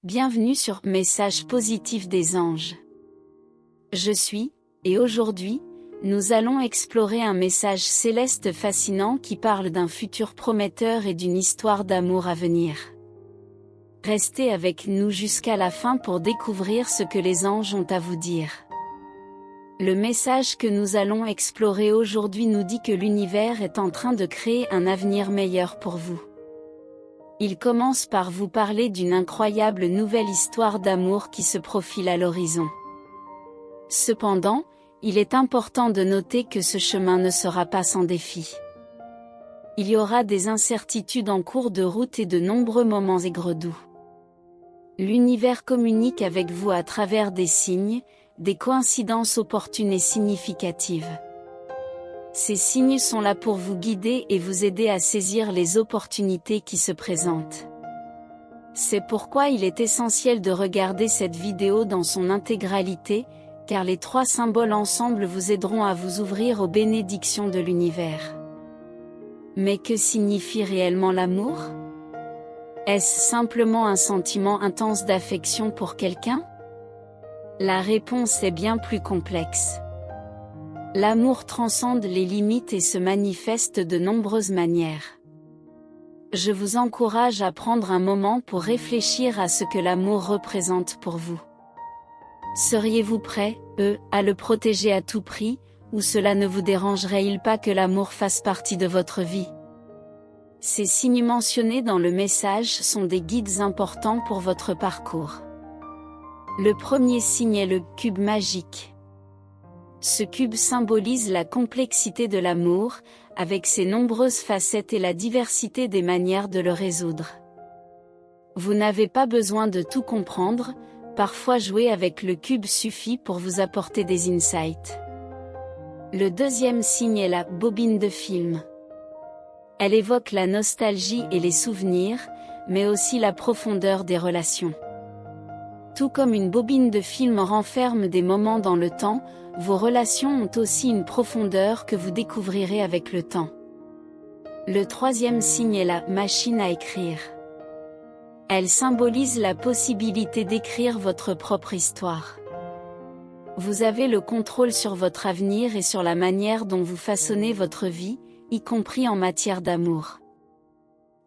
Bienvenue sur Message positif des anges. Je suis, et aujourd'hui, nous allons explorer un message céleste fascinant qui parle d'un futur prometteur et d'une histoire d'amour à venir. Restez avec nous jusqu'à la fin pour découvrir ce que les anges ont à vous dire. Le message que nous allons explorer aujourd'hui nous dit que l'univers est en train de créer un avenir meilleur pour vous. Il commence par vous parler d'une incroyable nouvelle histoire d'amour qui se profile à l'horizon. Cependant, il est important de noter que ce chemin ne sera pas sans défis. Il y aura des incertitudes en cours de route et de nombreux moments aigres-doux. L'univers communique avec vous à travers des signes, des coïncidences opportunes et significatives. Ces signes sont là pour vous guider et vous aider à saisir les opportunités qui se présentent. C'est pourquoi il est essentiel de regarder cette vidéo dans son intégralité, car les trois symboles ensemble vous aideront à vous ouvrir aux bénédictions de l'univers. Mais que signifie réellement l'amour? Est-ce simplement un sentiment intense d'affection pour quelqu'un? La réponse est bien plus complexe. L'amour transcende les limites et se manifeste de nombreuses manières. Je vous encourage à prendre un moment pour réfléchir à ce que l'amour représente pour vous. Seriez-vous prêt, à le protéger à tout prix, ou cela ne vous dérangerait-il pas que l'amour fasse partie de votre vie? Ces signes mentionnés dans le message sont des guides importants pour votre parcours. Le premier signe est le cube magique. Ce cube symbolise la complexité de l'amour, avec ses nombreuses facettes et la diversité des manières de le résoudre. Vous n'avez pas besoin de tout comprendre, parfois jouer avec le cube suffit pour vous apporter des insights. Le deuxième signe est la bobine de film. Elle évoque la nostalgie et les souvenirs, mais aussi la profondeur des relations. Tout comme une bobine de film renferme des moments dans le temps, vos relations ont aussi une profondeur que vous découvrirez avec le temps. Le troisième signe est la machine à écrire. Elle symbolise la possibilité d'écrire votre propre histoire. Vous avez le contrôle sur votre avenir et sur la manière dont vous façonnez votre vie, y compris en matière d'amour.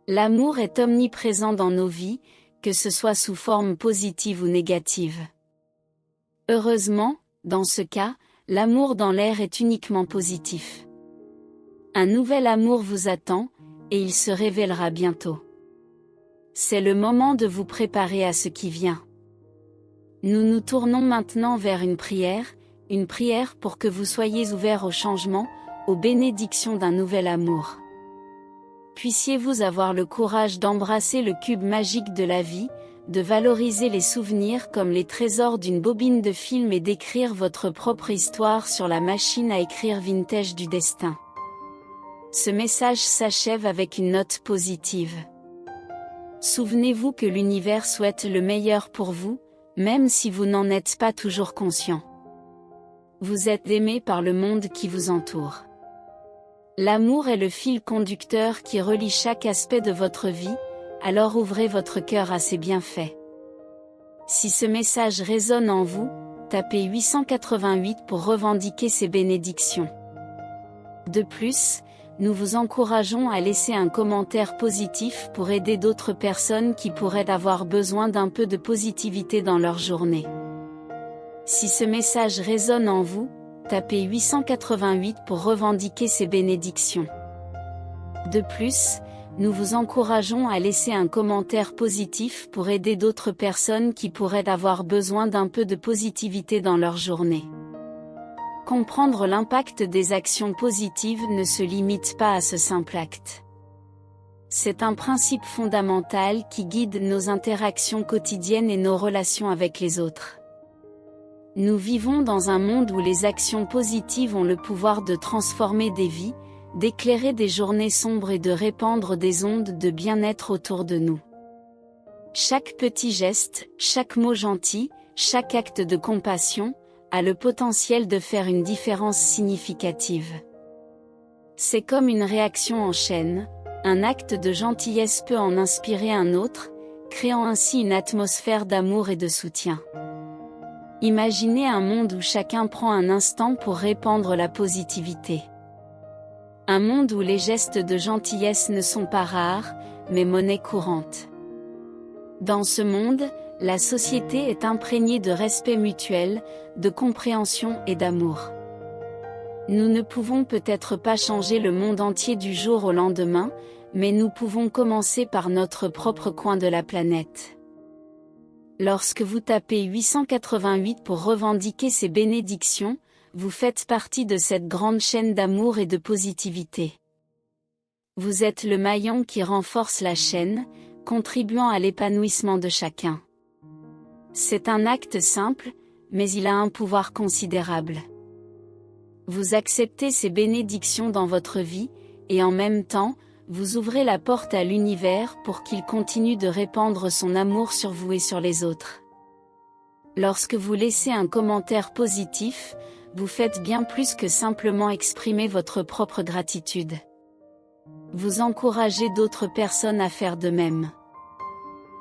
L'amour est omniprésent dans nos vies, que ce soit sous forme positive ou négative. Heureusement, dans ce cas, l'amour dans l'air est uniquement positif. Un nouvel amour vous attend, et il se révélera bientôt. C'est le moment de vous préparer à ce qui vient. Nous nous tournons maintenant vers une prière pour que vous soyez ouverts au changement, aux bénédictions d'un nouvel amour. Puissiez-vous avoir le courage d'embrasser le cube magique de la vie, de valoriser les souvenirs comme les trésors d'une bobine de film et d'écrire votre propre histoire sur la machine à écrire vintage du destin. Ce message s'achève avec une note positive. Souvenez-vous que l'univers souhaite le meilleur pour vous, même si vous n'en êtes pas toujours conscient. Vous êtes aimé par le monde qui vous entoure. L'amour est le fil conducteur qui relie chaque aspect de votre vie, alors ouvrez votre cœur à ses bienfaits. Si ce message résonne en vous, tapez 888 pour revendiquer ces bénédictions. De plus, nous vous encourageons à laisser un commentaire positif pour aider d'autres personnes qui pourraient avoir besoin d'un peu de positivité dans leur journée. Si ce message résonne en vous, tapez 888 pour revendiquer ces bénédictions. De plus, nous vous encourageons à laisser un commentaire positif pour aider d'autres personnes qui pourraient avoir besoin d'un peu de positivité dans leur journée. Comprendre l'impact des actions positives ne se limite pas à ce simple acte. C'est un principe fondamental qui guide nos interactions quotidiennes et nos relations avec les autres. Nous vivons dans un monde où les actions positives ont le pouvoir de transformer des vies, d'éclairer des journées sombres et de répandre des ondes de bien-être autour de nous. Chaque petit geste, chaque mot gentil, chaque acte de compassion, a le potentiel de faire une différence significative. C'est comme une réaction en chaîne, un acte de gentillesse peut en inspirer un autre, créant ainsi une atmosphère d'amour et de soutien. Imaginez un monde où chacun prend un instant pour répandre la positivité. Un monde où les gestes de gentillesse ne sont pas rares, mais monnaie courante. Dans ce monde, la société est imprégnée de respect mutuel, de compréhension et d'amour. Nous ne pouvons peut-être pas changer le monde entier du jour au lendemain, mais nous pouvons commencer par notre propre coin de la planète. Lorsque vous tapez 888 pour revendiquer ces bénédictions, vous faites partie de cette grande chaîne d'amour et de positivité. Vous êtes le maillon qui renforce la chaîne, contribuant à l'épanouissement de chacun. C'est un acte simple, mais il a un pouvoir considérable. Vous acceptez ces bénédictions dans votre vie, et en même temps, vous ouvrez la porte à l'univers pour qu'il continue de répandre son amour sur vous et sur les autres. Lorsque vous laissez un commentaire positif, vous faites bien plus que simplement exprimer votre propre gratitude. Vous encouragez d'autres personnes à faire de même.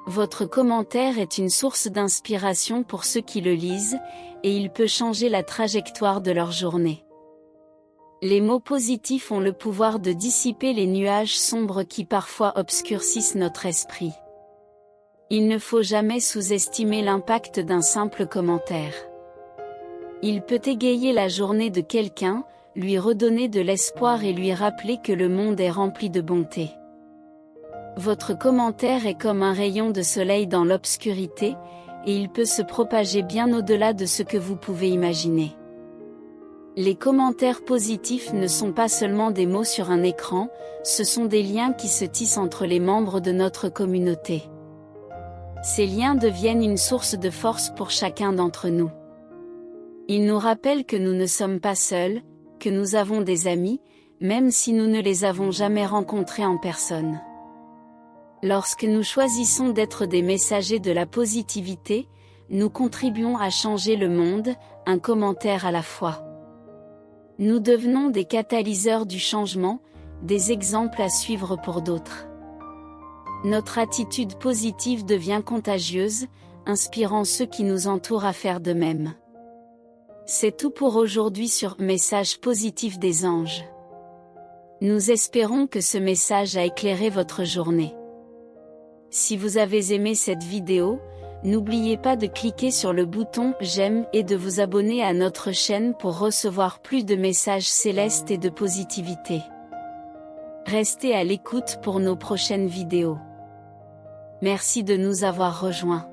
Votre commentaire est une source d'inspiration pour ceux qui le lisent, et il peut changer la trajectoire de leur journée. Les mots positifs ont le pouvoir de dissiper les nuages sombres qui parfois obscurcissent notre esprit. Il ne faut jamais sous-estimer l'impact d'un simple commentaire. Il peut égayer la journée de quelqu'un, lui redonner de l'espoir et lui rappeler que le monde est rempli de bonté. Votre commentaire est comme un rayon de soleil dans l'obscurité, et il peut se propager bien au-delà de ce que vous pouvez imaginer. Les commentaires positifs ne sont pas seulement des mots sur un écran, ce sont des liens qui se tissent entre les membres de notre communauté. Ces liens deviennent une source de force pour chacun d'entre nous. Ils nous rappellent que nous ne sommes pas seuls, que nous avons des amis, même si nous ne les avons jamais rencontrés en personne. Lorsque nous choisissons d'être des messagers de la positivité, nous contribuons à changer le monde, un commentaire à la fois. Nous devenons des catalyseurs du changement, des exemples à suivre pour d'autres. Notre attitude positive devient contagieuse, inspirant ceux qui nous entourent à faire de même. C'est tout pour aujourd'hui sur Message positif des anges. Nous espérons que ce message a éclairé votre journée. Si vous avez aimé cette vidéo, n'oubliez pas de cliquer sur le bouton « J'aime » et de vous abonner à notre chaîne pour recevoir plus de messages célestes et de positivité. Restez à l'écoute pour nos prochaines vidéos. Merci de nous avoir rejoints.